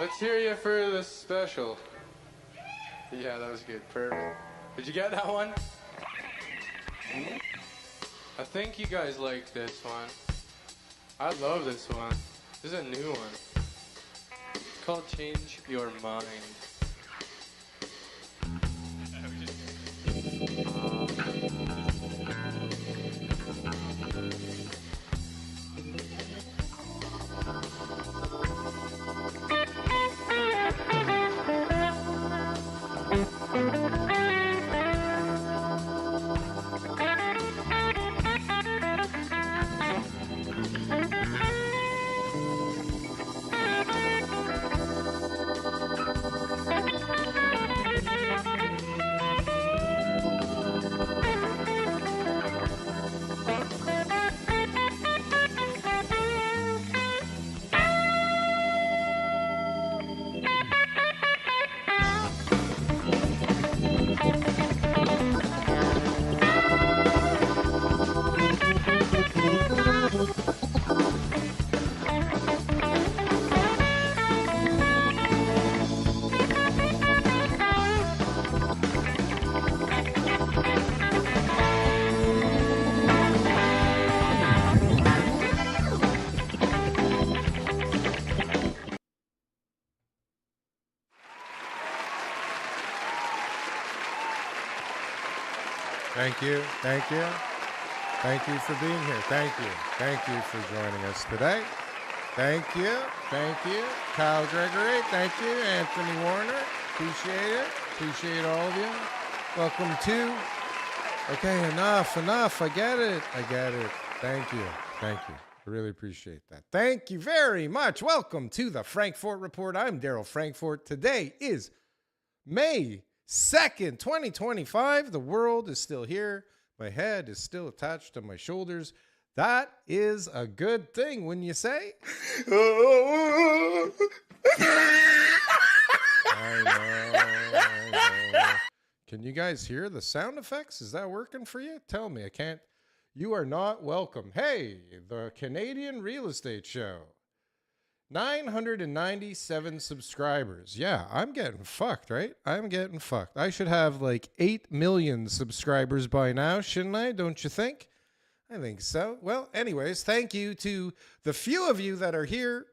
Let's hear you for the special. Yeah, that was good. Perfect. Did you get that one? I think you guys like this one. I love this one. This is a new one. It's called Change Your Mind. Thank you. Thank you. Thank you for being here. Thank you. Thank you for joining us today. Thank you. Thank you. Kyle Gregory. Thank you. Anthony Warner. Appreciate it. Appreciate all of you. Welcome to... Okay, enough. I get it. Thank you. I really appreciate that. Thank you very much. Welcome to the Frankfort Report. I'm Darryl Frankfort. Today is May 2nd, 2025. The world is still here. My head is still attached to my shoulders. That is a good thing, wouldn't you say? I know. Can you guys hear the sound effects? Is that working for you? Tell me. I can't. You are not welcome. Hey, the Canadian Real Estate Show. 997 subscribers. Yeah, I'm getting fucked, right? I'm getting fucked. I should have like 8 million subscribers by now, shouldn't I? Don't you think? I think so. Well, anyways, thank you to the few of you that are here,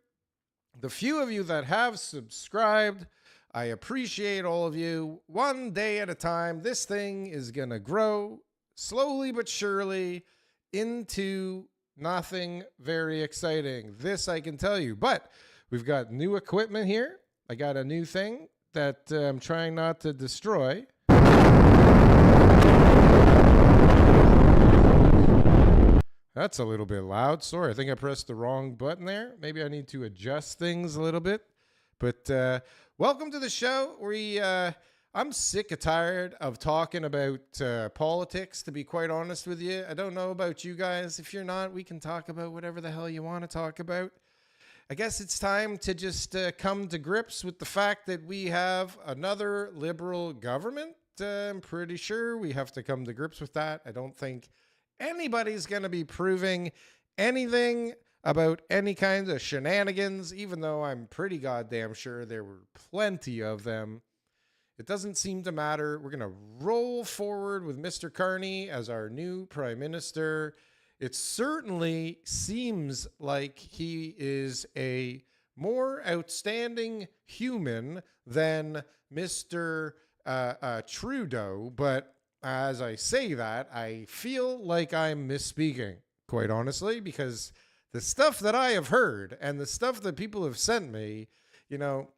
the few of you that have subscribed. I appreciate all of you. One day at a time, this thing is going to grow slowly but surely into nothing very exciting. This I can tell you. But we've got new equipment here. I got a new thing that I'm trying not to destroy. That's a little bit loud. Sorry, I think I pressed the wrong button there. Maybe I need to adjust things a little bit. But welcome to the show. I'm sick and tired of talking about politics, to be quite honest with you. I don't know about you guys. If you're not, we can talk about whatever the hell you want to talk about. I guess it's time to just come to grips with the fact that we have another liberal government. I'm pretty sure we have to come to grips with that. I don't think anybody's going to be proving anything about any kind of shenanigans, even though I'm pretty goddamn sure there were plenty of them. It doesn't seem to matter. We're going to roll forward with Mr. Carney as our new prime minister. It certainly seems like he is a more outstanding human than Mr. Trudeau. But as I say that, I feel like I'm misspeaking, quite honestly, because the stuff that I have heard and the stuff that people have sent me, you know,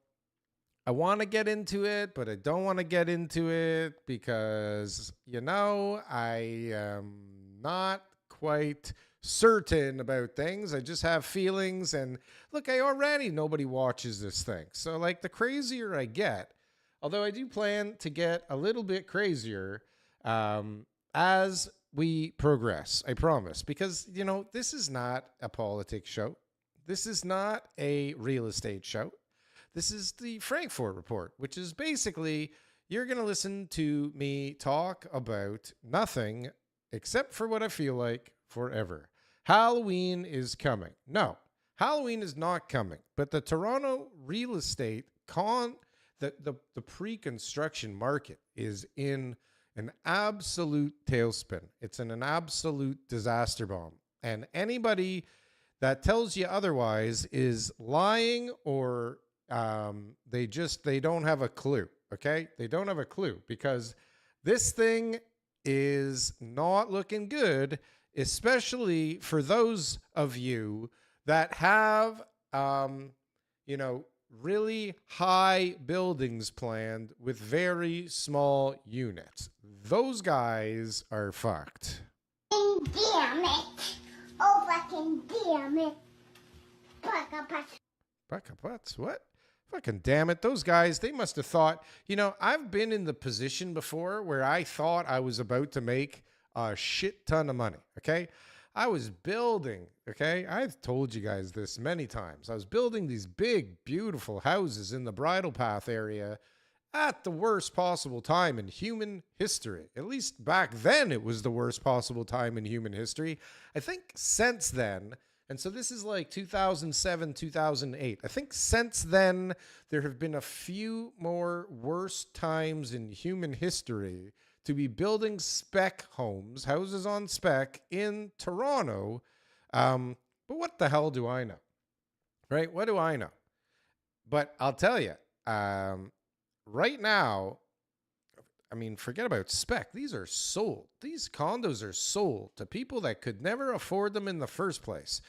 I want to get into it, but I don't want to get into it because, you know, I am not quite certain about things. I just have feelings. And look, nobody watches this thing. So, like, the crazier I get, although I do plan to get a little bit crazier as we progress, I promise. Because, you know, this is not a politics show. This is not a real estate show. This is the Frankfort Report, which is basically you're going to listen to me talk about nothing except for what I feel like forever. Halloween is coming. No, Halloween is not coming, but the Toronto real estate the pre-construction market is in an absolute tailspin. It's in an absolute disaster bomb. And anybody that tells you otherwise is lying, or they don't have a clue. Okay, they don't have a clue, because this thing is not looking good, especially for those of you that have really high buildings planned with very small units. Those guys are fucked. Damn it. Oh, fucking damn it. Buckaputts? What? Fucking damn it. Those guys, they must have thought, I've been in the position before where I thought I was about to make a shit ton of money. Okay. I was building, okay? I've told you guys this many times. I was building these big, beautiful houses in the Bridle Path area at the worst possible time in human history. At least back then, it was the worst possible time in human history. I think since then, and so this is like 2007, 2008. I think since then, there have been a few more worst times in human history to be building spec homes, houses on spec in Toronto. But what the hell do I know? Right? What do I know? But I'll tell you, right now, forget about spec. These are sold. These condos are sold to people that could never afford them in the first place,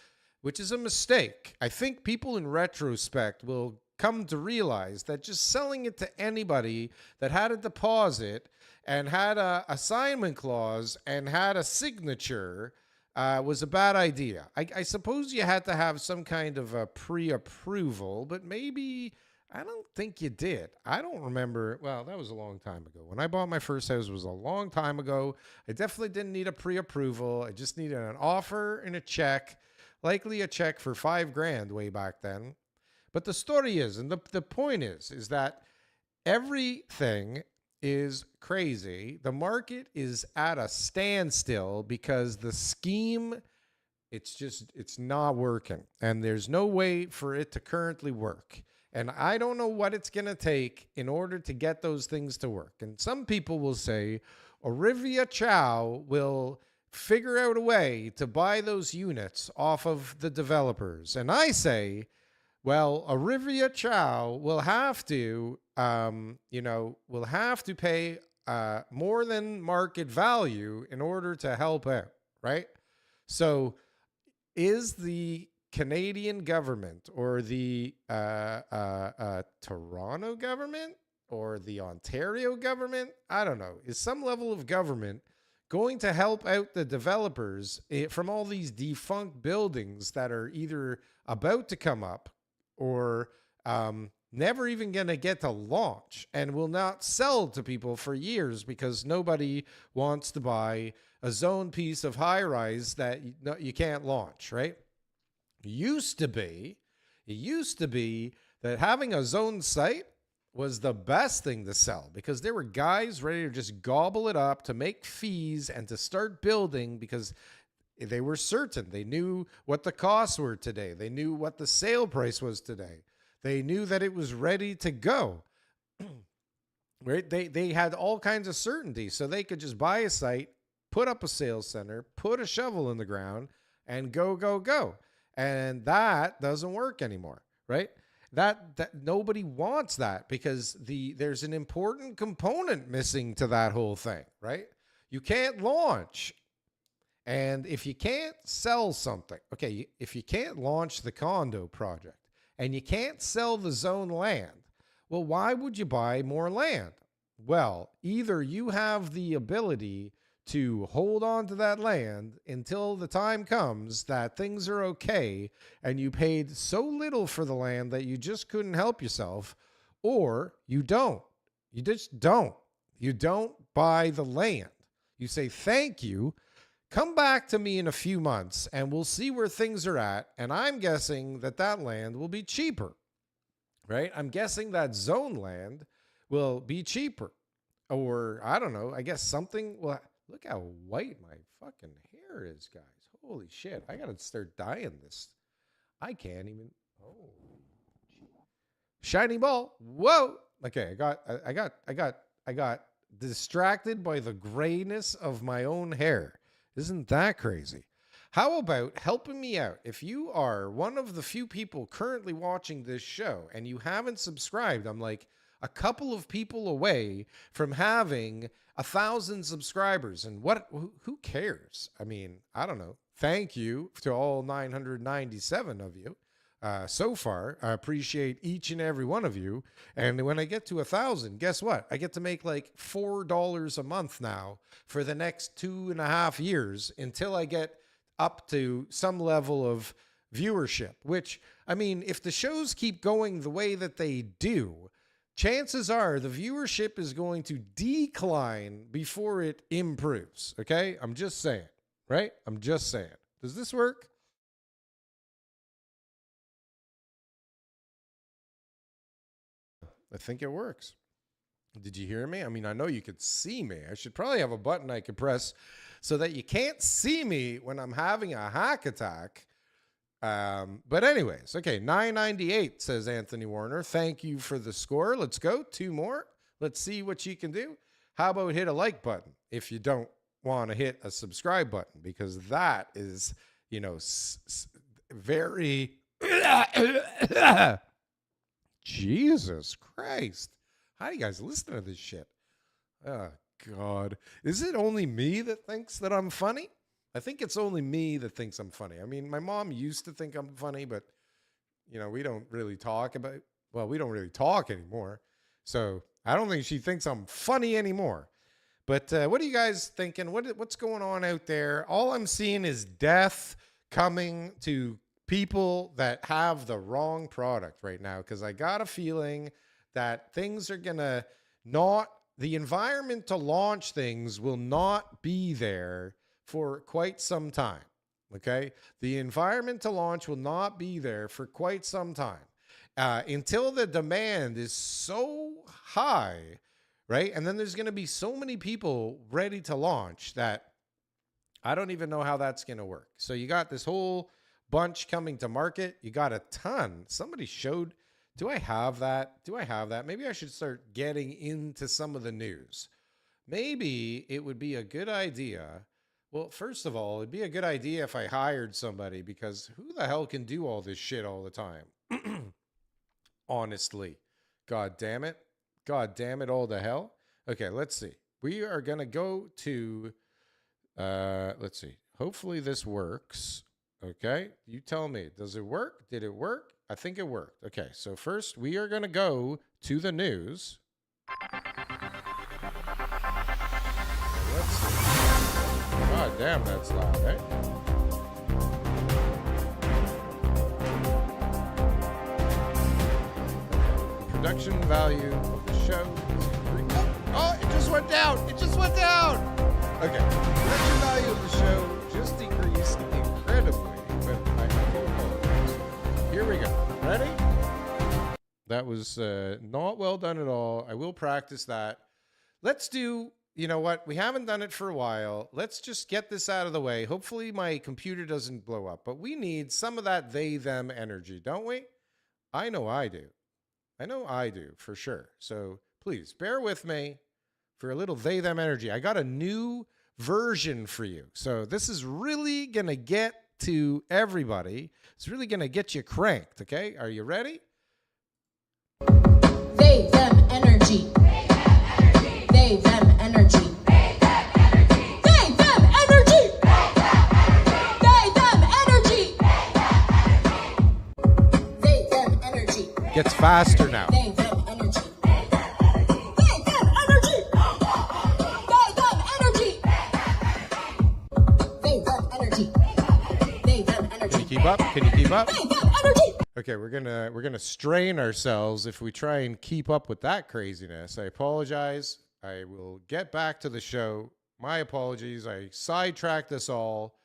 which is a mistake. I think people in retrospect will come to realize that just selling it to anybody that had a deposit and had a assignment clause and had a signature was a bad idea. I suppose you had to have some kind of a pre-approval, but maybe, I don't think you did. I don't remember. Well, that was a long time ago. When I bought my first house, it was a long time ago. I definitely didn't need a pre-approval. I just needed an offer and a check, likely a check for $5,000 way back then. But the story is, and the point is that everything is crazy. The market is at a standstill because the scheme, it's not working. And there's no way for it to currently work. And I don't know what it's going to take in order to get those things to work. And some people will say, Olivia Chow will figure out a way to buy those units off of the developers. And I say, well, Olivia Chow will have to, will have to pay more than market value in order to help out, right? So is the Canadian government or the Toronto government or the Ontario government, I don't know, is some level of government going to help out the developers from all these defunct buildings that are either about to come up or never even going to get to launch and will not sell to people for years because nobody wants to buy a zone piece of high rise that you can't launch, right? It used to be that having a zone site was the best thing to sell because there were guys ready to just gobble it up to make fees and to start building because they were certain. They knew what the costs were today. They knew what the sale price was today. They knew that it was ready to go. Right? They had all kinds of certainty. So they could just buy a site, put up a sales center, put a shovel in the ground, and go. And that doesn't work anymore, right? That nobody wants that because there's an important component missing to that whole thing, right? You can't launch. And if you can't sell something, okay, if you can't launch the condo project and you can't sell the zone land, well, why would you buy more land? Well, either you have the ability to hold on to that land until the time comes that things are okay and you paid so little for the land that you just couldn't help yourself, or you don't. You just don't. You don't buy the land. You say, thank you. Come back to me in a few months and we'll see where things are at. And I'm guessing that land will be cheaper, right? I'm guessing that zone land will be cheaper. Or I don't know, I guess something. Well, look how white my fucking hair is, guys. Holy shit. I got to start dyeing this. I can't even. Oh, shiny ball. Whoa. Okay, I got distracted by the grayness of my own hair. Isn't that crazy? How about helping me out? If you are one of the few people currently watching this show and you haven't subscribed, I'm like a couple of people away from having 1,000 subscribers. And who cares? I mean, I don't know. Thank you to all 997 of you. So far, I appreciate each and every one of you. And when I get to 1,000, guess what? I get to make like $4 a month now for the next 2.5 years until I get up to some level of viewership, which, I mean, if the shows keep going the way that they do, chances are the viewership is going to decline before it improves. Okay? I'm just saying, right? I'm just saying. Does this work? I think it works. Did you hear me? I mean, I know you could see me. I should probably have a button I could press so that you can't see me when I'm having a hack attack. But anyways, okay, 998 says Anthony Warner. Thank you for the score. Let's go. 2 more. Let's see what you can do. How about hit a like button if you don't want to hit a subscribe button, because that is, you know, very... Jesus Christ. How do you guys listen to this shit? Oh, God. Is it only me that thinks that I'm funny? I think it's only me that thinks I'm funny. I mean, my mom used to think I'm funny, but, you know, we don't really talk anymore. So I don't think she thinks I'm funny anymore. But what are you guys thinking? What's going on out there? All I'm seeing is death coming to people that have the wrong product right now, because I got a feeling that things are going to the environment to launch things will not be there for quite some time. Okay? The environment to launch will not be there for quite some time until the demand is so high, right? And then there's going to be so many people ready to launch that I don't even know how that's going to work. So you got this whole bunch coming to market. You got a ton. Somebody showed, do I have that? Maybe I should start getting into some of the news. Maybe it would be a good idea. Well, first of all, it'd be a good idea if I hired somebody, because who the hell can do all this shit all the time? Honestly. God damn it. All the hell. Okay, let's see. We are going to go to, let's see. Hopefully this works. Okay, you tell me. Does it work? Did it work? I think it worked. Okay, so first we are going to go to the news. Let's see. God damn, that's loud, eh? The production value of the show is oh, it just went down. Okay, production value of the show just decreased incredibly. Here we go. Ready? That was not well done at all. I will practice that. Let's do, you know what? We haven't done it for a while. Let's just get this out of the way. Hopefully my computer doesn't blow up. But we need some of that they, them energy, don't we? I know I do, for sure. So please bear with me for a little they, them energy. I got a new version for you. So this is really going to get to everybody. It's really going to get you cranked, okay? Are you ready? They, them, energy. They, them, energy. They, them, energy. They, them, energy. They, them, energy. Gets faster now. They, them, energy. They, them, energy. They, them, energy. They, them, energy. Can you keep up? Okay, we're gonna strain ourselves if we try and keep up with that craziness. I apologize. I will get back to the show. My apologies. I sidetracked us all.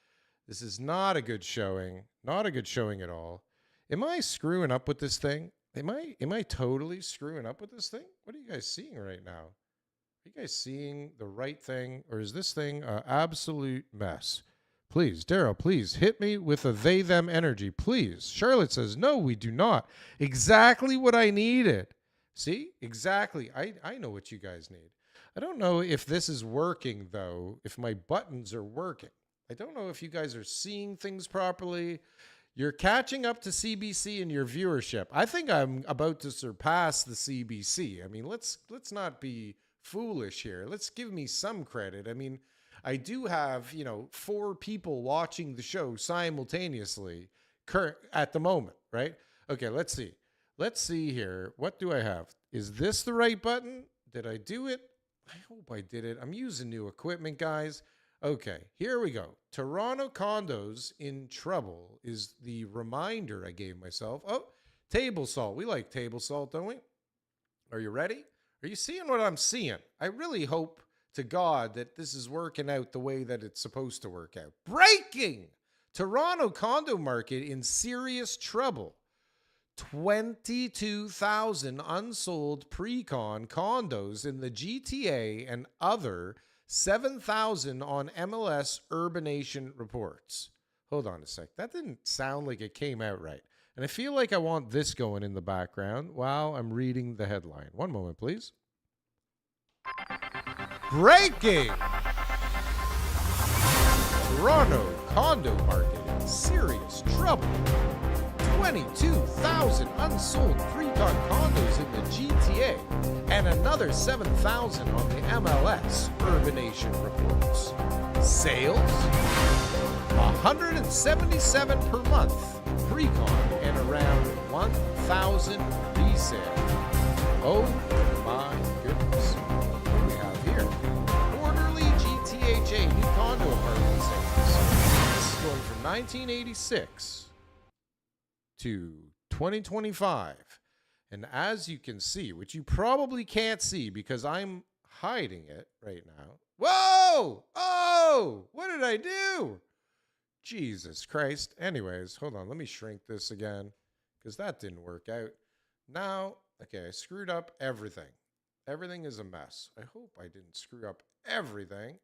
This is not a good showing. Not a good showing at all. Am I screwing up with this thing? Am I totally screwing up with this thing? What are you guys seeing right now? Are you guys seeing the right thing, or is this thing an absolute mess? Please, Darryl, please hit me with a they them energy. Please. Charlotte says, no, we do not. Exactly what I needed. See? Exactly. I know what you guys need. I don't know if this is working, though, if my buttons are working. I don't know if you guys are seeing things properly. You're catching up to CBC in your viewership. I think I'm about to surpass the CBC. I mean, let's not be foolish here. Let's give me some credit. I mean, I do have, 4 people watching the show simultaneously at the moment, right? Okay, let's see. Let's see here. What do I have? Is this the right button? Did I do it? I hope I did it. I'm using new equipment, guys. Okay, here we go. Toronto condos in trouble is the reminder I gave myself. Oh, table salt. We like table salt, don't we? Are you ready? Are you seeing what I'm seeing? I really hope to God that this is working out the way that it's supposed to work out. Breaking! Toronto condo market in serious trouble. 22,000 unsold pre-con condos in the GTA and other 7,000 on MLS Urbanation reports. Hold on a sec. That didn't sound like it came out right. And I feel like I want this going in the background while I'm reading the headline. One moment, please. Breaking! Toronto condo market in serious trouble. 22,000 unsold pre-con condos in the GTA and another 7,000 on the MLS Urbanation reports. Sales? 177 per month pre-con and around 1,000 resale. Oh my goodness. What do we have here? Quarterly GTHA new condo apartment sales. This is going from 1986 to 2025. And as you can see, which you probably can't see because I'm hiding it right now. Whoa! Oh! What did I do? Jesus Christ. Anyways, hold on. Let me shrink this again because that didn't work out. Now, okay, I screwed up everything. Everything is a mess. I hope I didn't screw up everything.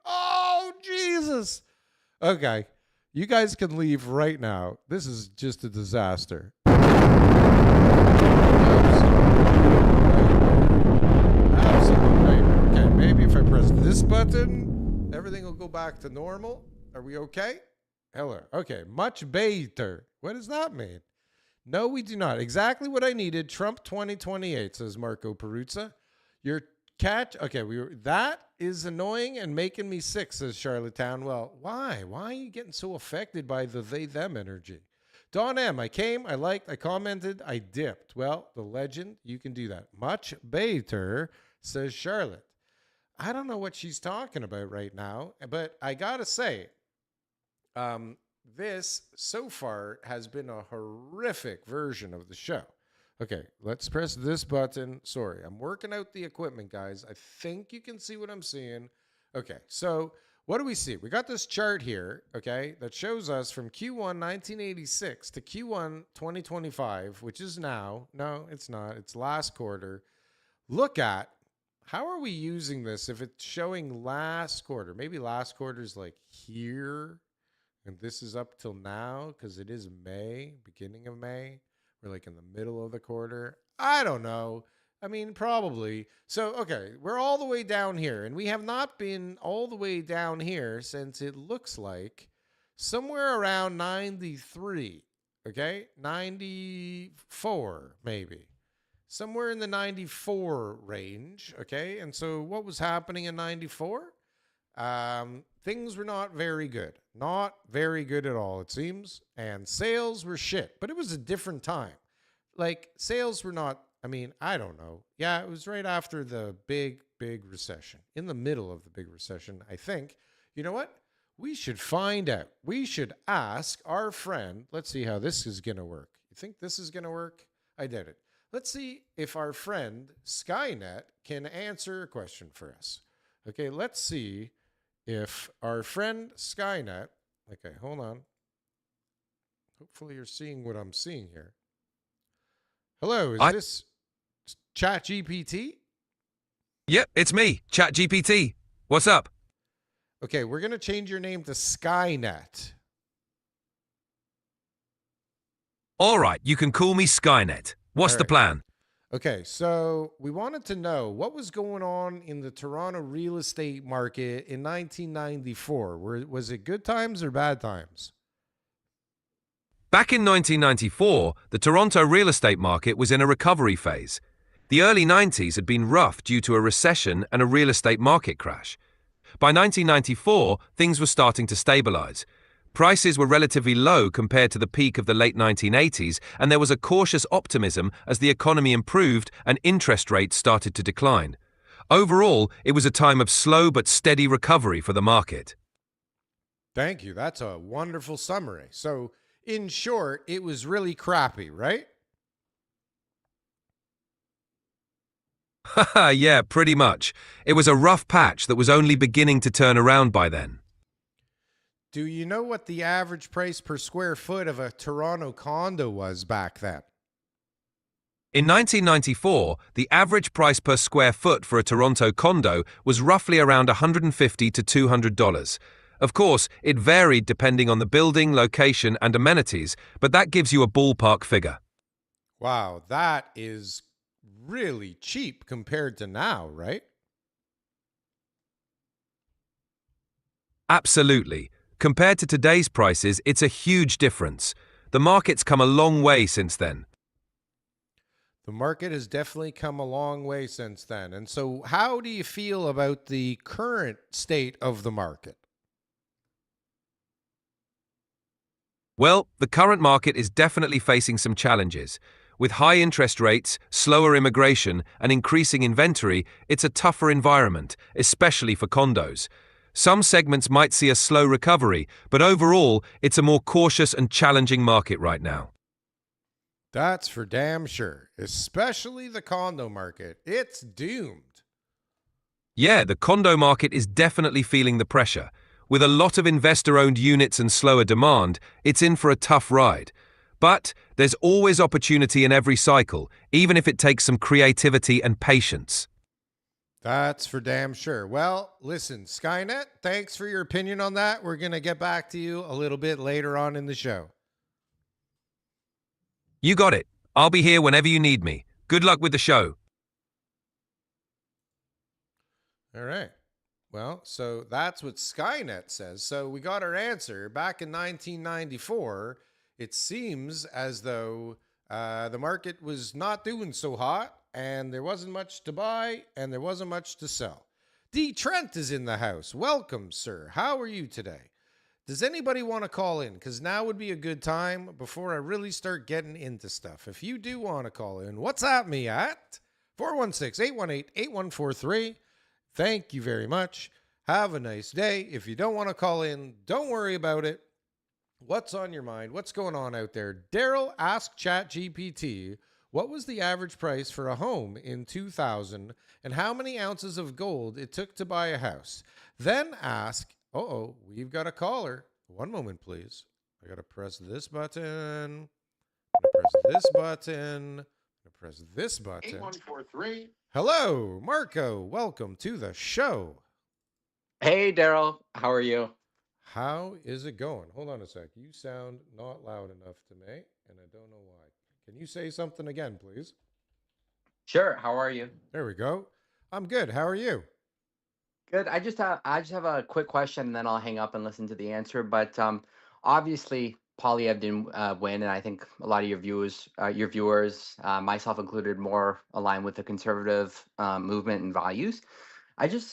Oh, Jesus! Okay. You guys can leave right now. This is just a disaster. Absolutely. Okay, maybe if I press this button, everything will go back to normal. Are we okay? Hello. Okay, much better. What does that mean? No, we do not. Exactly what I needed. Trump 2028, says Marco Peruzza. Your catch. Okay, that is annoying and making me sick, says Charlottetown. Well, why? Why are you getting so affected by the they-them energy? Don M, I came, I liked, I commented, I dipped. Well, the legend, you can do that. Much better, says Charlotte. I don't know what she's talking about right now, but I gotta say, this so far has been a horrific version of the show. Okay, let's press this button. Sorry, I'm working out the equipment, guys. I think you can see what I'm seeing. Okay, so what do we see? We got this chart here, okay, that shows us from Q1 1986 to Q1 2025, which is now. No, it's not. It's last quarter. Look at, how are we using this if it's showing last quarter? Maybe last quarter is like here, and this is up till now because it is May, beginning of May. We're like in the middle of the quarter. I don't know. I mean, probably. So, okay, we're all the way down here, and we have not been all the way down here since it looks like somewhere around 93, okay? 94, maybe. Somewhere in the 94 range, okay? And so what was happening in 94? Things were not very good. Not very good at all, it seems. And sales were shit. But it was a different time. Like, sales were not, I mean, I don't know. Yeah, it was right after the big recession. In the middle of the big recession, I think. You know what? We should find out. We should ask our friend. Let's see how this is going to work. You think this is going to work? I doubt it. Let's see if our friend Skynet can answer a question for us. Okay, let's see if our friend Skynet, okay, hold on. Hopefully you're seeing what I'm seeing here. Hello, is this ChatGPT? Yep, it's me, ChatGPT. What's up? Okay, we're going to change your name to Skynet. All right, you can call me Skynet. What's All the right. plan? Okay, so we wanted to know what was going on in the Toronto real estate market in 1994. Was it good times or bad times? Back in 1994, the Toronto real estate market was in a recovery phase. The early 90s had been rough due to a recession and a real estate market crash. By 1994, things were starting to stabilize. Prices were relatively low compared to the peak of the late 1980s, and there was a cautious optimism as the economy improved and interest rates started to decline. Overall, it was a time of slow but steady recovery for the market. Thank you. That's a wonderful summary. So, in short, it was really crappy, right? Haha, yeah, pretty much. It was a rough patch that was only beginning to turn around by then. Do you know what the average price per square foot of a Toronto condo was back then? In 1994, the average price per square foot for a Toronto condo was roughly around $150 to $200. Of course, it varied depending on the building, location, and amenities, but that gives you a ballpark figure. Wow, that is really cheap compared to now, right? Absolutely. Compared to today's prices, it's a huge difference. The market's come a long way since then. The market has definitely come a long way since then. And so, how do you feel about the current state of the market? Well, the current market is definitely facing some challenges. With high interest rates, slower immigration, and increasing inventory, it's a tougher environment, especially for condos. Some segments might see a slow recovery, but overall, it's a more cautious and challenging market right now. That's for damn sure, especially the condo market. It's doomed. Yeah, the condo market is definitely feeling the pressure. With a lot of investor-owned units and slower demand, it's in for a tough ride. But there's always opportunity in every cycle, even if it takes some creativity and patience. That's for damn sure. Well, listen, Skynet, thanks for your opinion on that. We're going to get back to you a little bit later on in the show. You got it. I'll be here whenever you need me. Good luck with the show. All right. Well, so that's what Skynet says. So we got our answer. Back in 1994, it seems as though the market was not doing so hot, and there wasn't much to buy, and there wasn't much to sell. D. Trent is in the house. Welcome, sir. How are you today? Does anybody want to call in? Because now would be a good time before I really start getting into stuff. If you do want to call in, WhatsApp me at 416-818-8143. Thank you very much. Have a nice day. If you don't want to call in, don't worry about it. What's on your mind? What's going on out there? Darryl asked ChatGPT, what was the average price for a home in 2000 and how many ounces of gold it took to buy a house? Then ask, we've got a caller. One moment, please. I got to press this button. Press this button. Press this button. 8143. Hello, Marco. Welcome to the show. Hey, Darryl. How are you? How is it going? Hold on a sec. You sound not loud enough to me, and I don't know why. Can you say something again, please? Sure. How are you? There we go. I'm good. How are you? Good. I just have a quick question, and then I'll hang up and listen to the answer. But obviously, Polyev didn't win, and I think a lot of your viewers, myself included, more aligned with the conservative movement and values.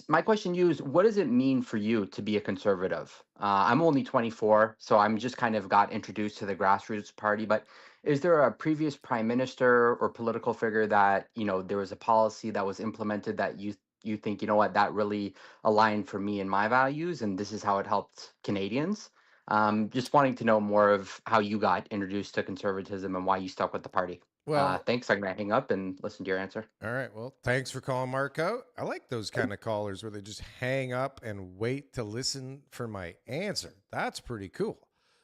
My question to you is, what does it mean for you to be a conservative? I'm only 24, so I'm just kind of got introduced to the grassroots party. But is there a previous prime minister or political figure that, there was a policy that was implemented that you think, what, that really aligned for me and my values, and this is how it helped Canadians? Just wanting to know more of how you got introduced to conservatism and why you stuck with the party. Well, Thanks. I'm going to hang up and listen to your answer. all right. Well, thanks for calling, Marco. I like those kind of callers where they just hang up and wait to listen for my answer. That's pretty cool.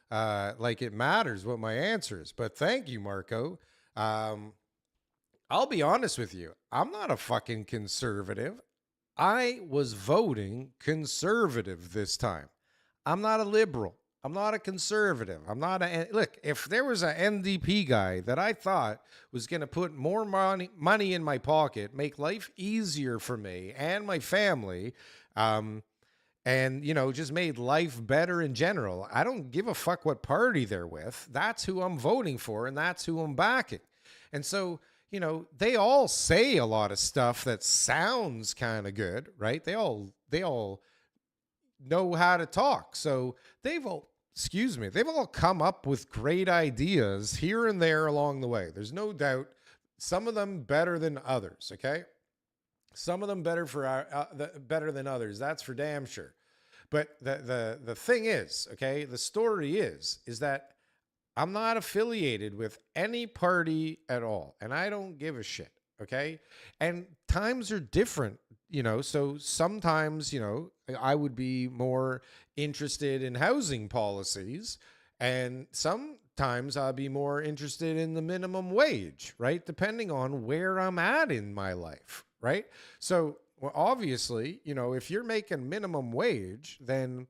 Like it matters what my answer is. But thank you, Marco. I'll be honest with you. I'm not a fucking conservative. I was voting conservative this time. I'm not a liberal. I'm not a conservative. I'm not a look. If there was an NDP guy that I thought was going to put more money in my pocket, make life easier for me and my family, and just made life better in general, I don't give a fuck what party they're with. That's who I'm voting for, and that's who I'm backing. And so, they all say a lot of stuff that sounds kind of good, right? They all know how to talk. So they've all come up with great ideas here and there along the way. There's no doubt some of them better than others, okay? Some of them better than others. That's for damn sure. But the thing is, okay, the story is that I'm not affiliated with any party at all, and I don't give a shit, okay? And times are different, so sometimes, I would be more interested in housing policies, and sometimes I'll be more interested in the minimum wage, right? Depending on where I'm at in my life, right? So, well, obviously, if you're making minimum wage, then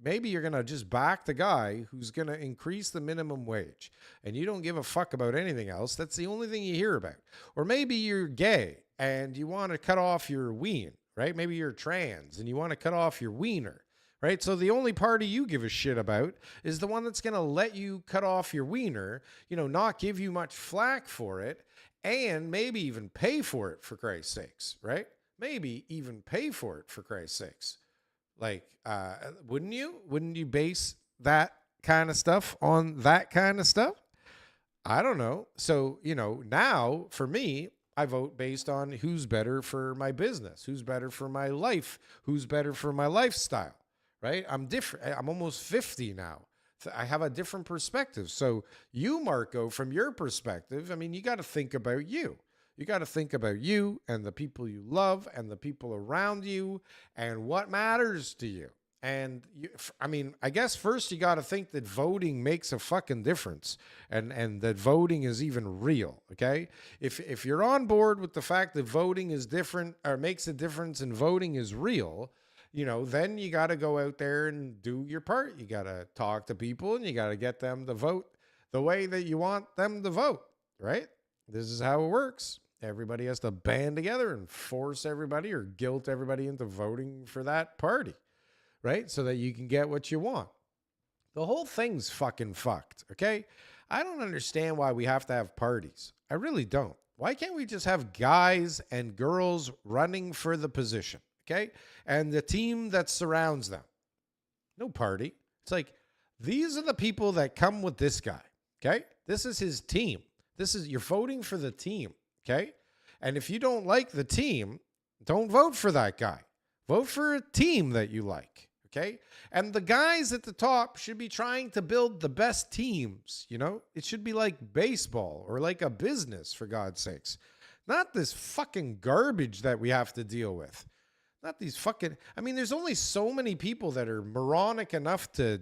maybe you're going to just back the guy who's going to increase the minimum wage, and you don't give a fuck about anything else. That's the only thing you hear about. Or maybe you're gay and you want to cut off your ween, right? Maybe you're trans and you want to cut off your wiener, right? So the only party you give a shit about is the one that's going to let you cut off your wiener, not give you much flack for it, and maybe even pay for it, for Christ's sakes, right? Maybe even pay for it, for Christ's sakes. Like, wouldn't you? Wouldn't you base that kind of stuff on that kind of stuff? I don't know. So, now for me, I vote based on who's better for my business, who's better for my life, who's better for my lifestyle, right? I'm different. I'm almost 50 now. I have a different perspective. So you, Marco, from your perspective, you got to think about you. You got to think about you and the people you love and the people around you and what matters to you. And I guess first you got to think that voting makes a fucking difference and that voting is even real. Okay. If you're on board with the fact that voting is different or makes a difference and voting is real, then you got to go out there and do your part. You got to talk to people and you got to get them to vote the way that you want them to vote. Right. This is how it works. Everybody has to band together and force everybody or guilt everybody into voting for that party, right? So that you can get what you want. The whole thing's fucking fucked, okay? I don't understand why we have to have parties. I really don't. Why can't we just have guys and girls running for the position, okay? And the team that surrounds them. No party. It's like, these are the people that come with this guy, okay? This is his team. You're voting for the team. Okay. And if you don't like the team, don't vote for that guy. Vote for a team that you like. Okay. And the guys at the top should be trying to build the best teams. It should be like baseball or like a business, for God's sakes. Not this fucking garbage that we have to deal with. Not these fucking, there's only so many people that are moronic enough to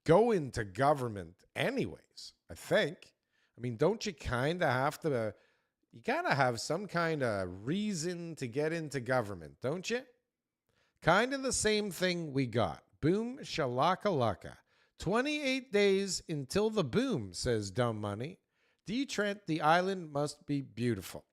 go into government anyways, I think. Don't you kind of have to, you got to have some kind of reason to get into government, don't you? Kind of the same thing we got. Boom, shalaka-laka. 28 days until the boom, says Dumb Money. D. Trent, the island must be beautiful.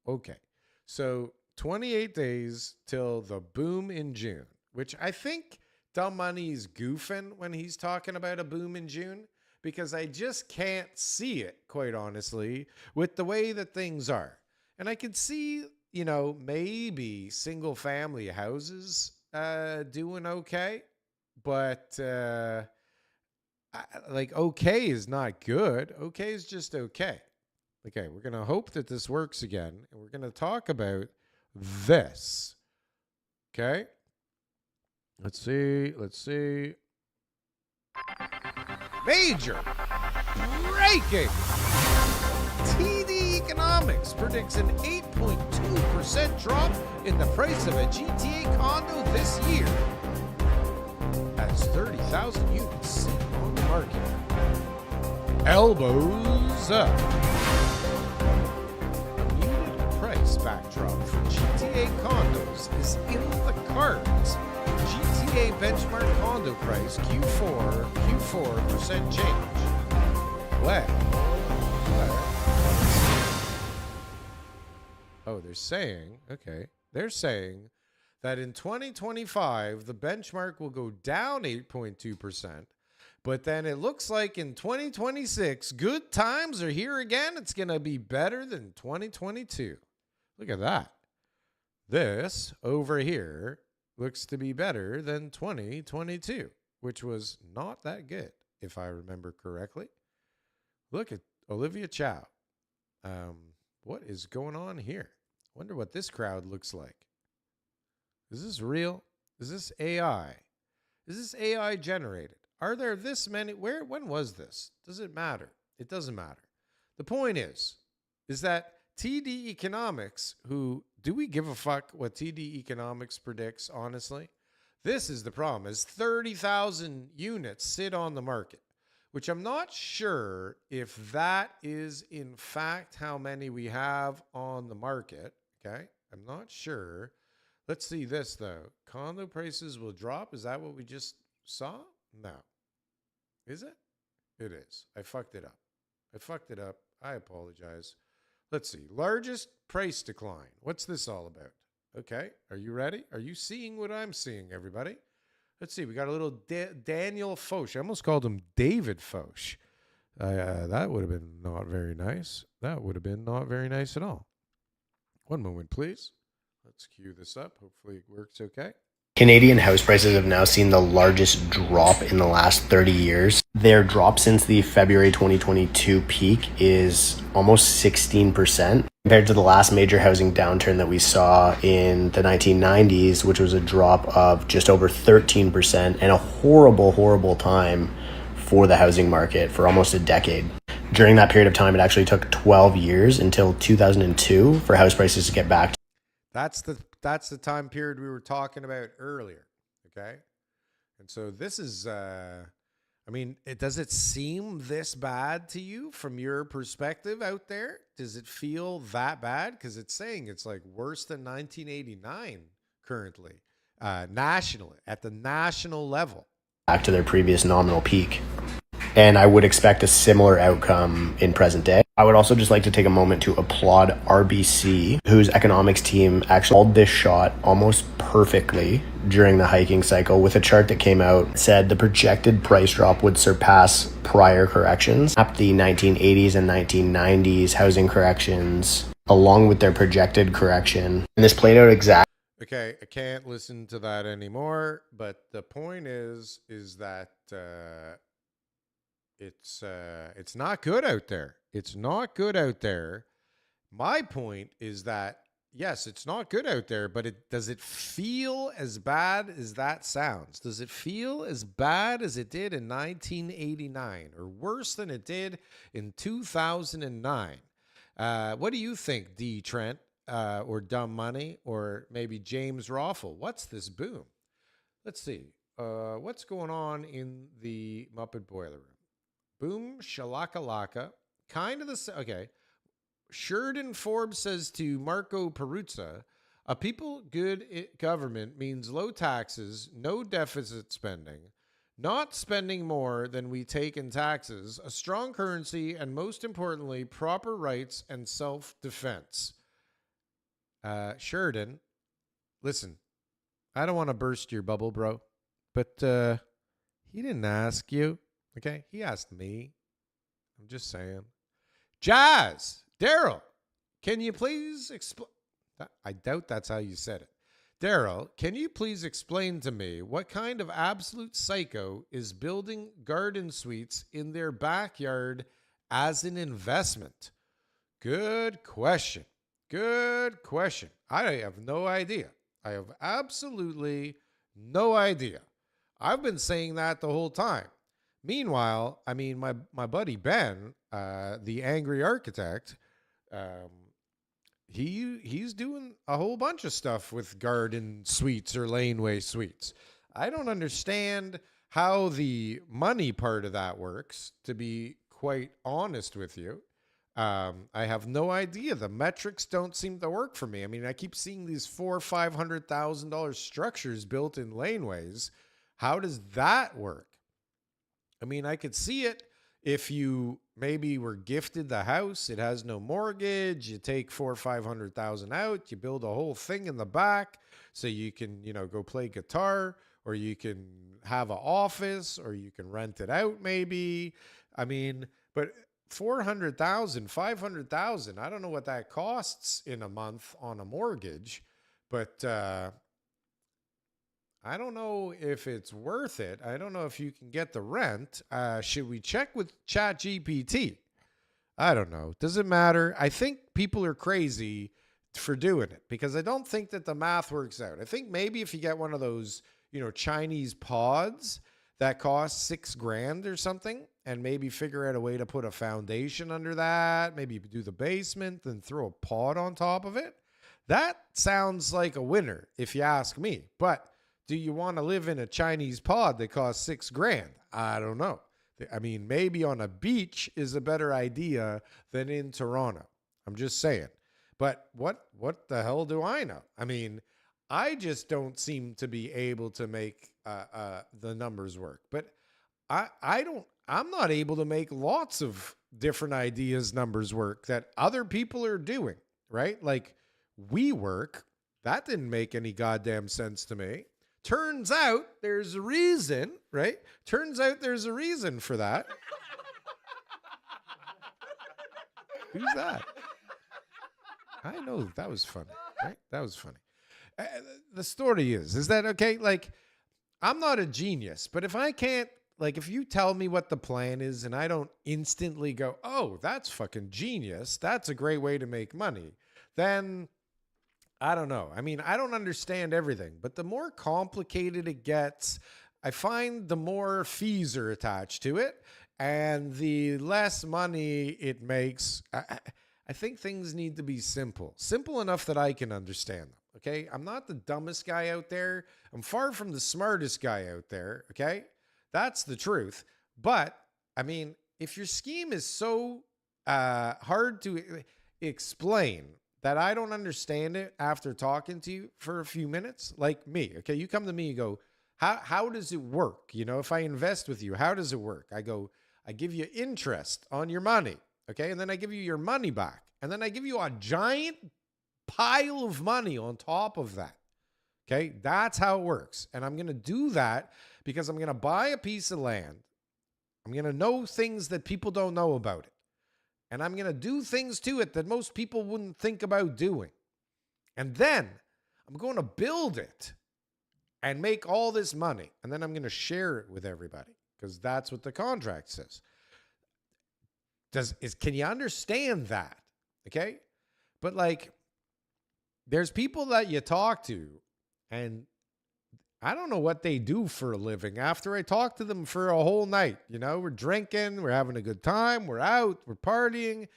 Okay, so 28 days till the boom in June, which I think Dumb Money's goofing when he's talking about a boom in June, because I just can't see it, quite honestly, with the way that things are. And I could see, maybe single family houses doing okay, but okay is not good. Okay is just okay. Okay, we're going to hope that this works again, and we're going to talk about this. Okay? Let's see. Major breaking. TD Economics predicts an 8.2% drop in the price of a GTA condo this year, as 30,000 units sit on the market. Elbows up. A muted price backdrop for GTA condos is in the cards. GTA benchmark condo price Q4% change. What? Oh, they're saying that in 2025, the benchmark will go down 8.2%. But then it looks like in 2026, good times are here again. It's going to be better than 2022. Look at that. This over here looks to be better than 2022, which was not that good, if I remember correctly. Look at Olivia Chow. What is going on here? Wonder what this crowd looks like. Is this real? Is this AI? Is this AI generated? Are there this many? When was this? Does it matter? It doesn't matter. The point is that TD Economics, do we give a fuck what TD Economics predicts, honestly? This is the problem, is 30,000 units sit on the market, which I'm not sure if that is in fact how many we have on the market, okay? I'm not sure. Let's see this, though. Condo prices will drop. Is that what we just saw? No. Is it? It is. I fucked it up. I apologize. Let's see. Largest price decline. What's this all about? Okay. Are you ready? Are you seeing what I'm seeing, everybody? Let's see. We got a little Daniel Foch. I almost called him David Foch. That would have been not very nice. That would have been not very nice at all. One moment, please. Let's cue this up. Hopefully it works okay. Canadian house prices have now seen the largest drop in the last 30 years. Their drop since the February 2022 peak is almost 16% compared to the last major housing downturn that we saw in the 1990s, which was a drop of just over 13% and a horrible, horrible time for the housing market for almost a decade. During that period of time, it actually took 12 years until 2002 for house prices to get back. That's the time period we were talking about earlier, okay? And so this is, does it seem this bad to you from your perspective out there? Does it feel that bad? Because it's saying it's like worse than 1989 currently, nationally, at the national level. Back to their previous nominal peak. And I would expect a similar outcome in present day. I would also just like to take a moment to applaud RBC, whose economics team actually called this shot almost perfectly during the hiking cycle with a chart that came out, said the projected price drop would surpass prior corrections, up the 1980s and 1990s housing corrections, along with their projected correction. And this played out exactly. Okay, I can't listen to that anymore, but the point is that it's not good out there. It's not good out there. My point is that, yes, it's not good out there, but does it feel as bad as that sounds? Does it feel as bad as it did in 1989 or worse than it did in 2009? What do you think, D. Trent, or Dumb Money, or maybe James Roffle? What's this boom? Let's see. What's going on in the Muppet Boiler Room? Boom, shalakalaka. Kind of the okay. Sheridan Forbes says to Marco Peruzza, a people good government means low taxes, no deficit spending, not spending more than we take in taxes, a strong currency, and most importantly, proper rights and self-defense. Sheridan, listen, I don't want to burst your bubble, bro, but he didn't ask you. Okay, he asked me. I'm just saying. Jazz, Darryl, can you please explain? I doubt that's how you said it. Darryl, can you please explain to me what kind of absolute psycho is building garden suites in their backyard as an investment? Good question. Good question. I have no idea. I have absolutely no idea. I've been saying that the whole time. Meanwhile, I mean, my buddy Ben, the angry architect, he's doing a whole bunch of stuff with garden suites or laneway suites. I don't understand how the money part of that works, to be quite honest with you. I have no idea. The metrics don't seem to work for me. I mean, I keep seeing these $400,000-$500,000 structures built in laneways. How does that work? I mean, I could see it if you maybe were gifted the house. It has no mortgage. You take 400,000 or 500,000 out. You build a whole thing in the back so you can, go play guitar, or you can have an office, or you can rent it out maybe. I mean, but 400,000, 500,000. I don't know what that costs in a month on a mortgage, but I don't know if it's worth it. I don't know if you can get the rent. Should we check with ChatGPT? I don't know. Does it matter? I think people are crazy for doing it because I don't think that the math works out. I think maybe if you get one of those, Chinese pods that cost $6,000 or something, and maybe figure out a way to put a foundation under that, maybe do the basement, then throw a pod on top of it. That sounds like a winner, if you ask me. But do you want to live in a Chinese pod that costs $6,000? I don't know. I mean, maybe on a beach is a better idea than in Toronto. I'm just saying. But what the hell do I know? I mean, I just don't seem to be able to make the numbers work. But I'm not able to make lots of different ideas numbers work that other people are doing, right? Like WeWork, that didn't make any goddamn sense to me. Turns out there's a reason, right? Turns out there's a reason for that. Who's that? I know that was funny, right? That was funny. The story is that okay? Like, I'm not a genius, but if I can't, like, if you tell me what the plan is and I don't instantly go, oh, that's fucking genius, that's a great way to make money, then I don't know. I mean, I don't understand everything, but the more complicated it gets, I find the more fees are attached to it and the less money it makes. I think things need to be simple enough that I can understand them. Okay. I'm not the dumbest guy out there. I'm far from the smartest guy out there. Okay. That's the truth. But I mean, if your scheme is so hard to explain that I don't understand it after talking to you for a few minutes, like me, okay, you come to me, you go, how does it work? If I invest with you, how does it work? I go, I give you interest on your money, okay, and then I give you your money back, and then I give you a giant pile of money on top of that, okay? That's how it works, and I'm going to do that because I'm going to buy a piece of land. I'm going to know things that people don't know about it. And I'm going to do things to it that most people wouldn't think about doing. And then I'm going to build it and make all this money. And then I'm going to share it with everybody because that's what the contract says. Can you understand that? Okay? But like, there's people that you talk to and I don't know what they do for a living after I talk to them for a whole night. We're drinking, we're having a good time, we're out, we're partying.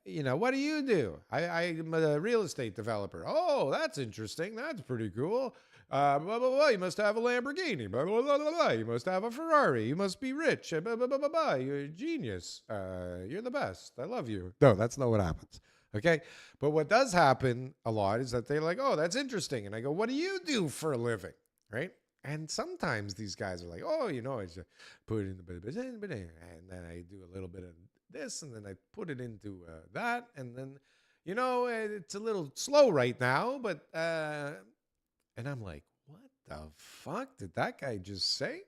What do you do? I'm a real estate developer. Oh, that's interesting. That's pretty cool. Blah, blah, blah. You must have a Lamborghini. Blah, blah, blah, blah, blah. You must have a Ferrari. You must be rich. Blah, blah, blah, blah, blah. You're a genius. You're the best. I love you. No, that's not what happens. Okay. But what does happen a lot is that they're like, oh, that's interesting. And I go, what do you do for a living? Right? And sometimes these guys are like, oh, I just put it in the business, and then I do a little bit of this, and then I put it into that, and then, it's a little slow right now, but, and I'm like, what the fuck did that guy just say?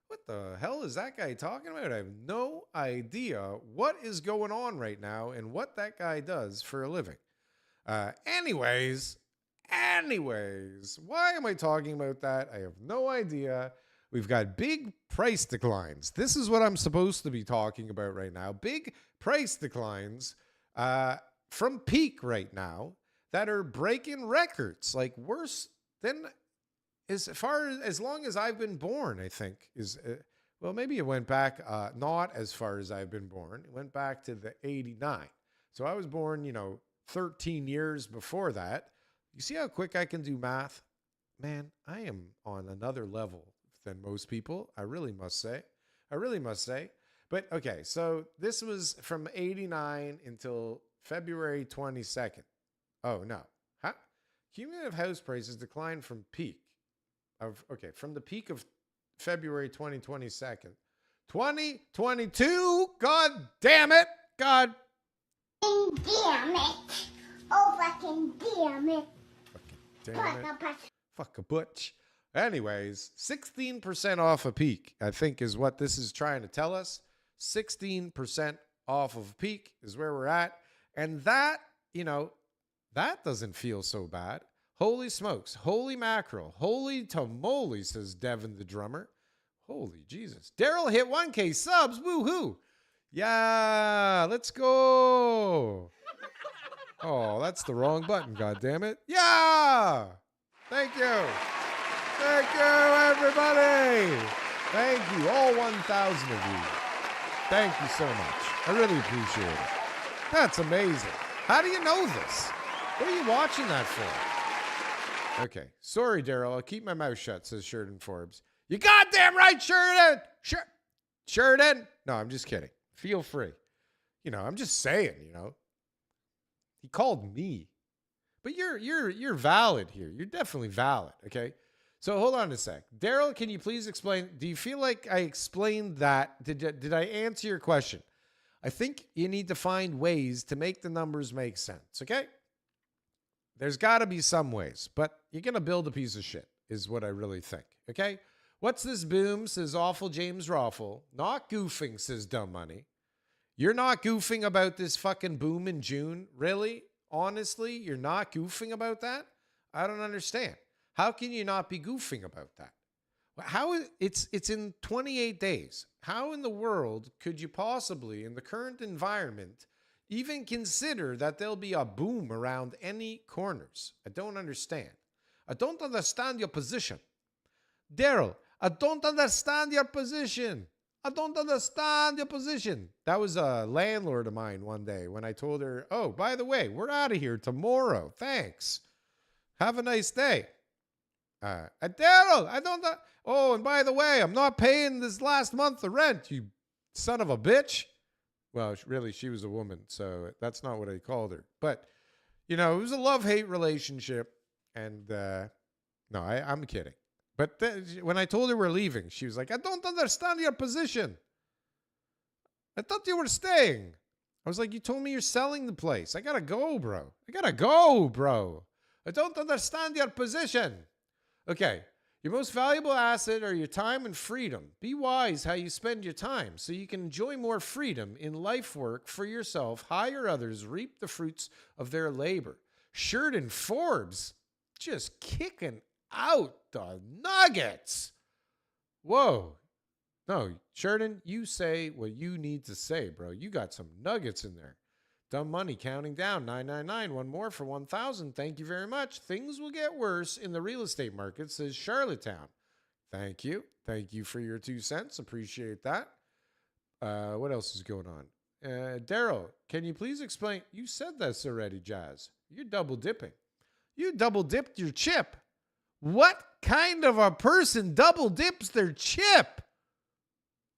What the hell is that guy talking about? I have no idea what is going on right now and what that guy does for a living. Anyways, why am I talking about that? I have no idea. We've got big price declines. This is what I'm supposed to be talking about right now. Big price declines from peak right now that are breaking records, like worse than as long as I've been born, I think is, well, maybe it went back, not as far as I've been born. It went back to the 89. So I was born, 13 years before that. You see how quick I can do math? Man, I am on another level than most people. I really must say. But okay, so this was from 89 until February 22nd. Oh, no. Huh? Cumulative house prices declined from from the peak of February 2022. 2022? God damn it. God Damn it. Oh, fucking damn it. damn it. Fuck a butch. Anyways, 16% off a peak, I think, is what this is trying to tell us. 16% off of a peak is where we're at. And that, that doesn't feel so bad. Holy smokes. Holy mackerel. Holy tamale, says Devin the drummer. Holy Jesus. Darryl hit 1K subs. Woohoo. Yeah, let's go. Oh, that's the wrong button, goddammit. Yeah. Thank you. Thank you, everybody. Thank you, all 1,000 of you. Thank you so much. I really appreciate it. That's amazing. How do you know this? What are you watching that for? Okay. Sorry, Darryl. I'll keep my mouth shut, says Sheridan Forbes. You goddamn right, Sheridan. Sheridan. No, I'm just kidding. Feel free. I'm just saying, He called me. But you're valid here. You're definitely valid, okay? So hold on a sec. Darryl, can you please explain? Do you feel like I explained that? Did I answer your question? I think you need to find ways to make the numbers make sense, okay? There's got to be some ways, but you're going to build a piece of shit is what I really think, okay? What's this boom, says awful James Raffle. Not goofing, says Dumb Money. You're not goofing about this fucking boom in June? Really? Honestly, you're not goofing about that? I don't understand. How can you not be goofing about that? It's in 28 days. How in the world could you possibly, in the current environment, even consider that there'll be a boom around any corners? I don't understand. I don't understand your position. Darryl, I don't understand your position. I don't understand your position. That was a landlord of mine one day when I told her, oh, by the way, we're out of here tomorrow. Thanks. Have a nice day. Darryl, I don't. Oh, and by the way, I'm not paying this last month of rent, you son of a bitch. Well, really, she was a woman, so that's not what I called her. But, it was a love-hate relationship. And, no, I'm kidding. But when I told her we're leaving, she was like, I don't understand your position. I thought you were staying. I was like, you told me you're selling the place. I gotta go, bro. I don't understand your position. Okay, your most valuable asset are your time and freedom. Be wise how you spend your time so you can enjoy more freedom in life work for yourself, hire others, reap the fruits of their labor. Sheridan Forbes just kicking out the nuggets. Whoa. No, Sheridan, you say what you need to say, bro. You got some nuggets in there. Dumb Money counting down. 999. One more for 1,000. Thank you very much. Things will get worse in the real estate market, says Charlottetown. Thank you. Thank you for your 2 cents. Appreciate that. What else is going on? Darryl, can you please explain? You said this already, Jazz. You're double dipping. You double dipped your chip. What kind of a person double dips their chip?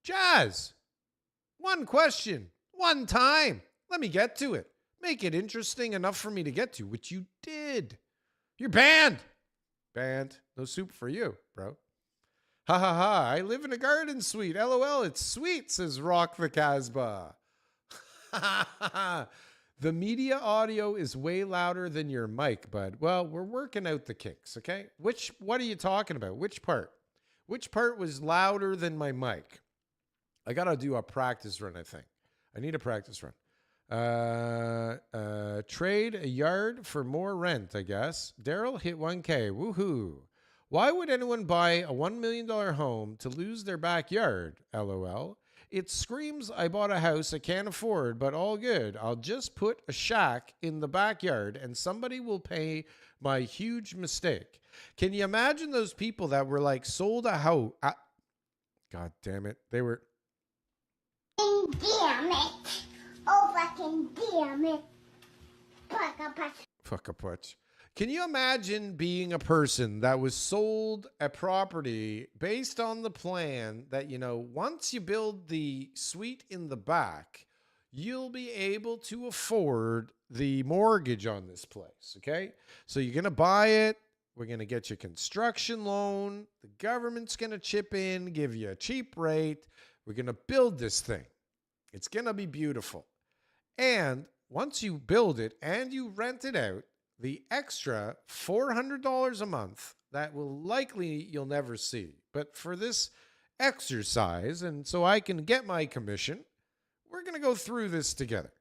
Jazz, one question, one time. Let me get to it. Make it interesting enough for me to get to, which you did. You're banned. Banned. No soup for you, bro. Ha ha ha. I live in a garden suite. LOL, it's sweet, says Rock the Casbah. Ha ha ha. The media audio is way louder than your mic, bud. Well, we're working out the kinks, okay? What are you talking about? Which part? Which part was louder than my mic? I got to do a practice run, I think. I need a practice run. Trade a yard for more rent, I guess. Darryl hit 1K. Woohoo. Why would anyone buy a $1 million home to lose their backyard? LOL. It screams I bought a house I can't afford, but all good. I'll just put a shack in the backyard and somebody will pay my huge mistake. Can you imagine those people that were like sold a house? God damn it. They were. Damn it. Oh, fucking damn it. Fuck a punch. Fuck a punch. Can you imagine being a person that was sold a property based on the plan that, once you build the suite in the back, you'll be able to afford the mortgage on this place, okay? So you're going to buy it. We're going to get you a construction loan. The government's going to chip in, give you a cheap rate. We're going to build this thing. It's going to be beautiful. And once you build it and you rent it out, the extra $400 a month that will likely you'll never see. But for this exercise, and so I can get my commission, we're going to go through this together.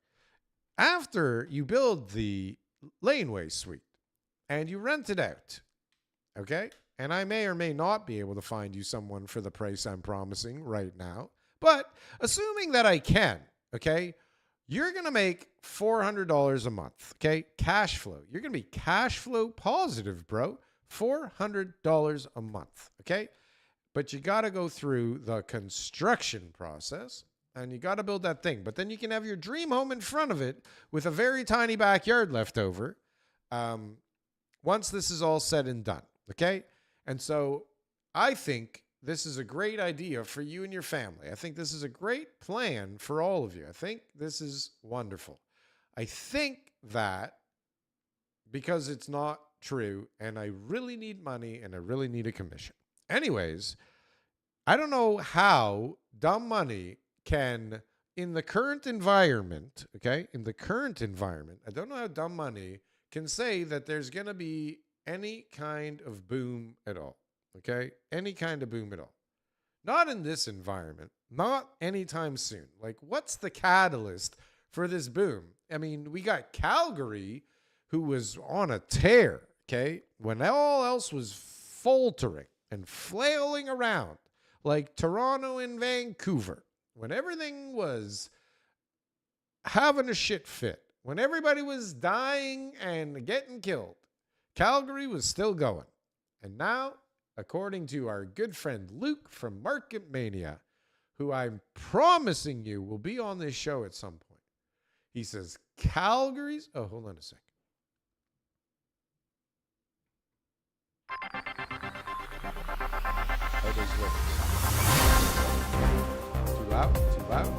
After you build the laneway suite and you rent it out, okay? And I may or may not be able to find you someone for the price I'm promising right now. But assuming that I can, okay, you're going to make $400 a month, okay? Cash flow. You're going to be cash flow positive, bro. $400 a month, okay? But you got to go through the construction process and you got to build that thing. But then you can have your dream home in front of it with a very tiny backyard left over once this is all said and done, okay? And so I think this is a great idea for you and your family. I think this is a great plan for all of you. I think this is wonderful. I think that because it's not true and I really need money and I really need a commission. Anyways, I don't know how dumb money can, in the current environment, okay, I don't know how dumb money can say that there's going to be any kind of boom at all. Okay? Any kind of boom at all. Not in this environment. Not anytime soon. Like, what's the catalyst for this boom? I mean, we got Calgary, who was on a tear, okay? When all else was faltering and flailing around, like Toronto and Vancouver. When everything was having a shit fit. When everybody was dying and getting killed. Calgary was still going. And now, according to our good friend Luke from Market Mania, who I'm promising you will be on this show at some point, he says Calgary's... Oh, hold on a sec. How does this? Too loud? Too loud?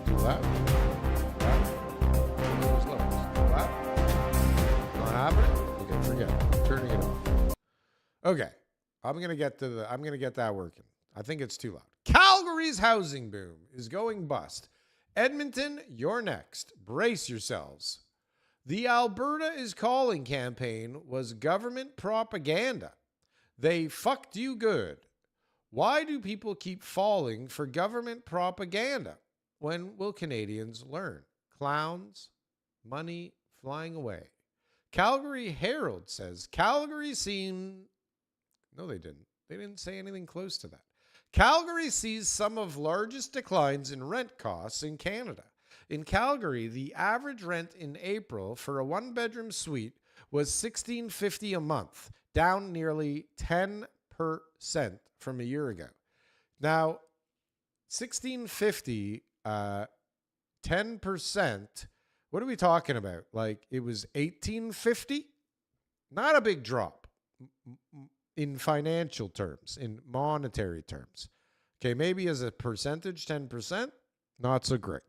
Too loud? Too loud? Too loud? Not happening? Okay, forget it. I'm turning it off. Okay. I'm going to get that working. I think it's too loud. Calgary's housing boom is going bust. Edmonton, you're next. Brace yourselves. The Alberta is Calling campaign was government propaganda. They fucked you good. Why do people keep falling for government propaganda? When will Canadians learn? Clowns, money flying away. Calgary Herald says Calgary seemed... No, they didn't. They didn't say anything close to that. Calgary sees some of largest declines in rent costs in Canada. In Calgary, the average rent in April for a one-bedroom suite was $1,650 a month, down nearly 10% from a year ago. Now, $1,650, 10%, what are we talking about? Like, it was $1,850? Not a big drop. In financial terms, in monetary terms. Okay, maybe as a percentage, 10%, not so great.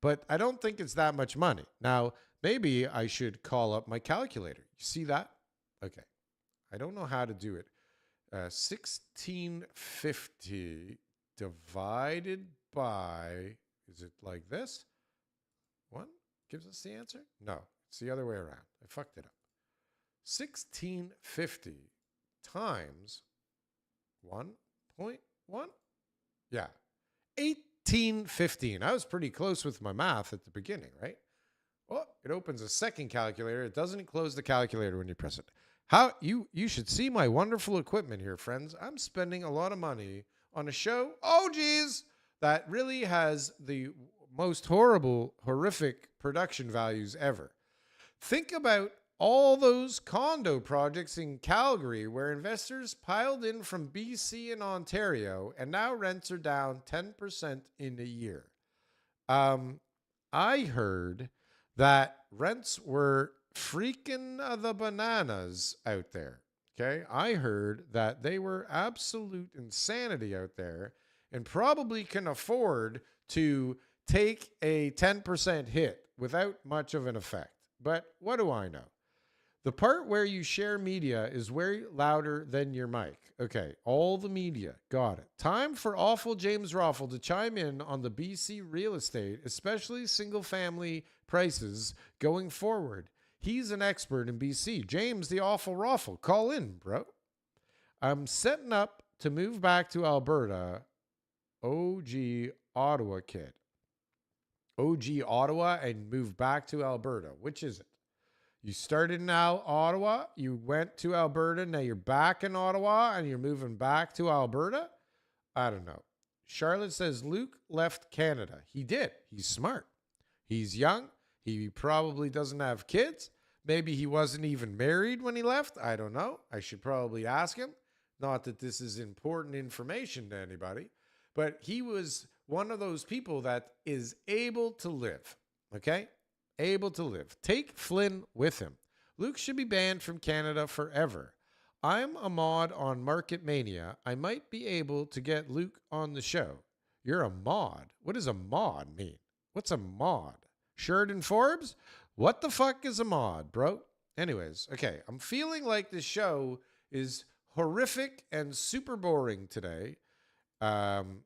But I don't think it's that much money. Now, maybe I should call up my calculator. You see that? Okay. I don't know how to do it. 1650 divided by, is it like this? 1 gives us the answer? No, it's the other way around. I fucked it up. 1650 times 1.1? Yeah. 1815. I was pretty close with my math at the beginning, right? Well, it opens a second calculator. It doesn't close the calculator when you press it. How you should see my wonderful equipment here, friends. I'm spending a lot of money on a show, oh geez, that really has the most horrific production values ever. Think about all those condo projects in Calgary where investors piled in from BC and Ontario, and now rents are down 10% in a year. I heard that rents were freaking the bananas out there. Okay. I heard that they were absolute insanity out there and probably can afford to take a 10% hit without much of an effect. But what do I know? The part where you share media is way louder than your mic. Okay, all the media. Got it. Time for Awful James Roffle to chime in on the BC real estate, especially single family prices going forward. He's an expert in BC. James, the Awful Roffle, call in, bro. I'm setting up to move back to Alberta. OG Ottawa kid. OG Ottawa and move back to Alberta. Which is it? You started in Ottawa, you went to Alberta, now you're back in Ottawa and you're moving back to Alberta? I don't know. Charlotte says Luke left Canada. He did. He's smart. He's young. He probably doesn't have kids. Maybe he wasn't even married when he left. I don't know. I should probably ask him. Not that this is important information to anybody, but he was one of those people that is able to live. Okay? Able to live. Take Flynn with him. Luke should be banned from Canada forever. I'm a mod on Market Mania. I might be able to get Luke on the show. You're a mod. What does a mod mean? What's a mod? Sheridan Forbes? What the fuck is a mod, bro? Anyways, okay. I'm feeling like this show is horrific and super boring today. And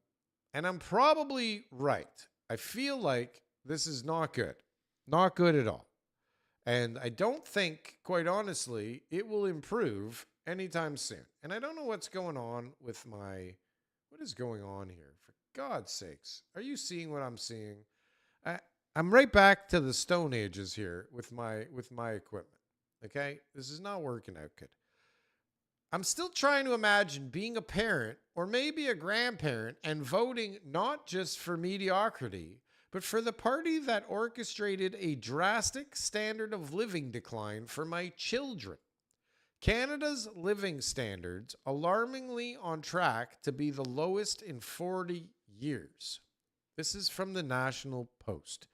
I'm probably right. I feel like this is not good. Not good at all. And I don't think, quite honestly, it will improve anytime soon. And I don't know what's going on with my... What is going on here? For God's sakes. Are you seeing what I'm seeing? I'm right back to the Stone Ages here with my equipment. Okay? This is not working out good. I'm still trying to imagine being a parent or maybe a grandparent and voting not just for mediocrity, but for the party that orchestrated a drastic standard of living decline for my children. Canada's living standards alarmingly on track to be the lowest in 40 years. This is from the National Post.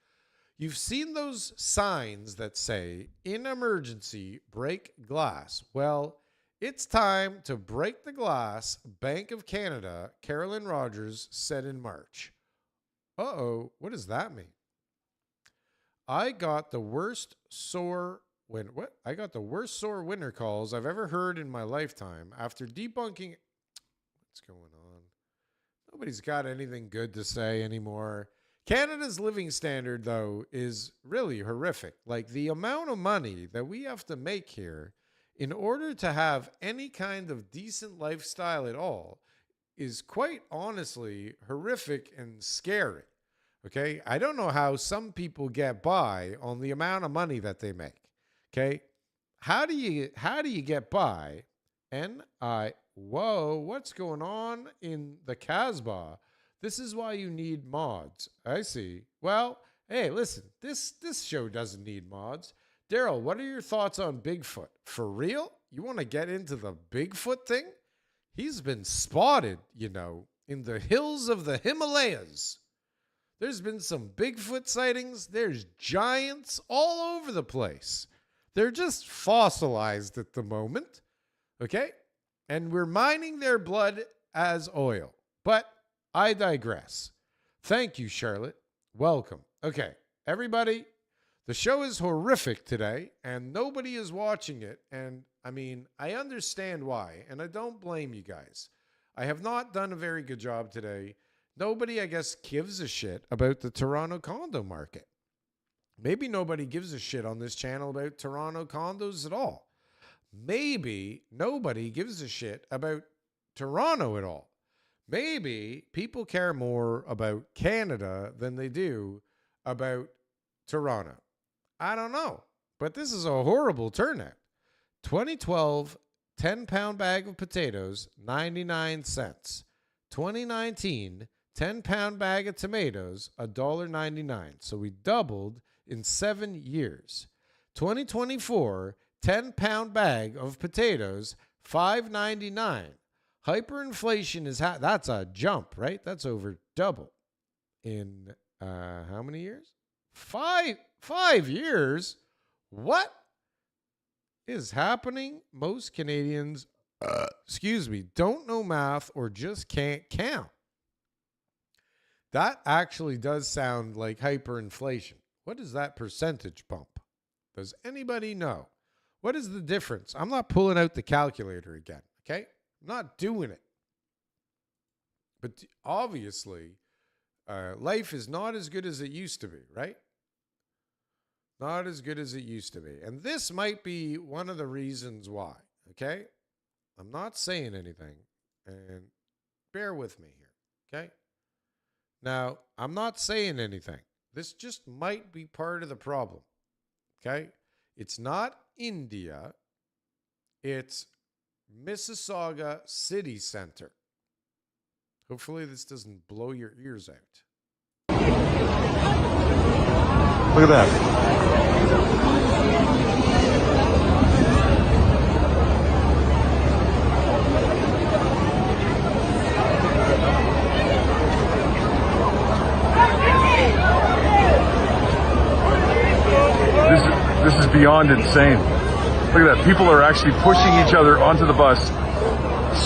You've seen those signs that say, in emergency, break glass. Well, it's time to break the glass, Bank of Canada, Carolyn Rogers said in March. Uh-oh, what does that mean? I got the worst sore winter calls I've ever heard in my lifetime after debunking. What's going on? Nobody's got anything good to say anymore. Canada's living standard, though, is really horrific. Like the amount of money that we have to make here in order to have any kind of decent lifestyle at all is quite honestly horrific and scary. Okay? I don't know how some people get by on the amount of money that they make. Okay? How do you get by? Whoa, what's going on in the Casbah? This is why you need mods. I see. Well, hey, listen, this show doesn't need mods. Darryl, what are your thoughts on Bigfoot? For real? You want to get into the Bigfoot thing? He's been spotted, in the hills of the Himalayas. There's been some Bigfoot sightings. There's giants all over the place. They're just fossilized at the moment. Okay? And we're mining their blood as oil. But I digress. Thank you, Charlotte. Welcome. Okay, everybody, the show is horrific today, and nobody is watching it. And, I understand why, and I don't blame you guys. I have not done a very good job today. Nobody, I guess, gives a shit about the Toronto condo market. Maybe nobody gives a shit on this channel about Toronto condos at all. Maybe nobody gives a shit about Toronto at all. Maybe people care more about Canada than they do about Toronto. I don't know. But this is a horrible turnout. 2012, 10-pound bag of potatoes, 99 cents. 2019, 10-pound bag of tomatoes, $1.99. So we doubled in 7 years. 2024, 10-pound bag of potatoes, $5.99. Hyperinflation is that's a jump, right? That's over double in how many years? 5 years? What? is happening. Most Canadians, don't know math or just can't count. That actually does sound like hyperinflation. What is that percentage bump? Does anybody know? What is the difference? I'm not pulling out the calculator again, okay? I'm not doing it. But obviously, life is not as good as it used to be, right? Not as good as it used to be. And this might be one of the reasons why, okay? I'm not saying anything, and bear with me here, okay? Now, I'm not saying anything. This just might be part of the problem, okay? It's not India. It's Mississauga City Center. Hopefully this doesn't blow your ears out. Look at that. This is beyond insane. Look at that. People are actually pushing each other onto the bus,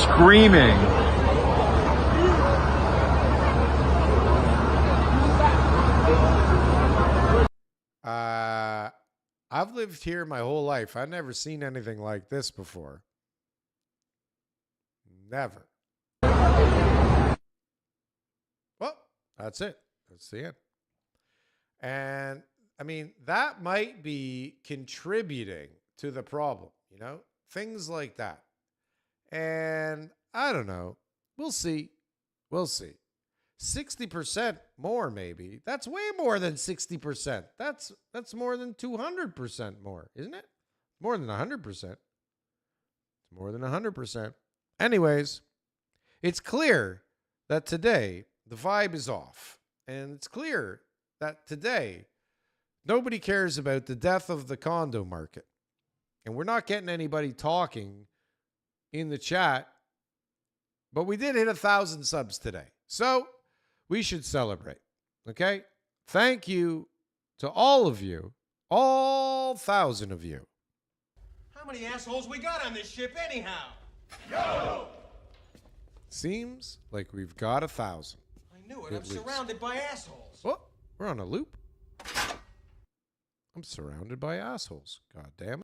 screaming. I've lived here my whole life. I've never seen anything like this before. Never. Well, that's it. That's the end. And I mean, that might be contributing to the problem, you know, things like that. And I don't know. We'll see. We'll see. 60% more, maybe. That's way more than 60%. That's more than 200% more, isn't it? More than 100%. It's more than 100%. Anyways, it's clear that today the vibe is off. And it's clear that today nobody cares about the death of the condo market. And we're not getting anybody talking in the chat. But we did hit 1,000 subs today. So we should celebrate. Okay? Thank you to all of you. All 1,000 of you. How many assholes we got on this ship anyhow? Seems like we've got 1,000. I knew it. I'm surrounded by assholes. Oh, we're on a loop. I'm surrounded by assholes. God damn it.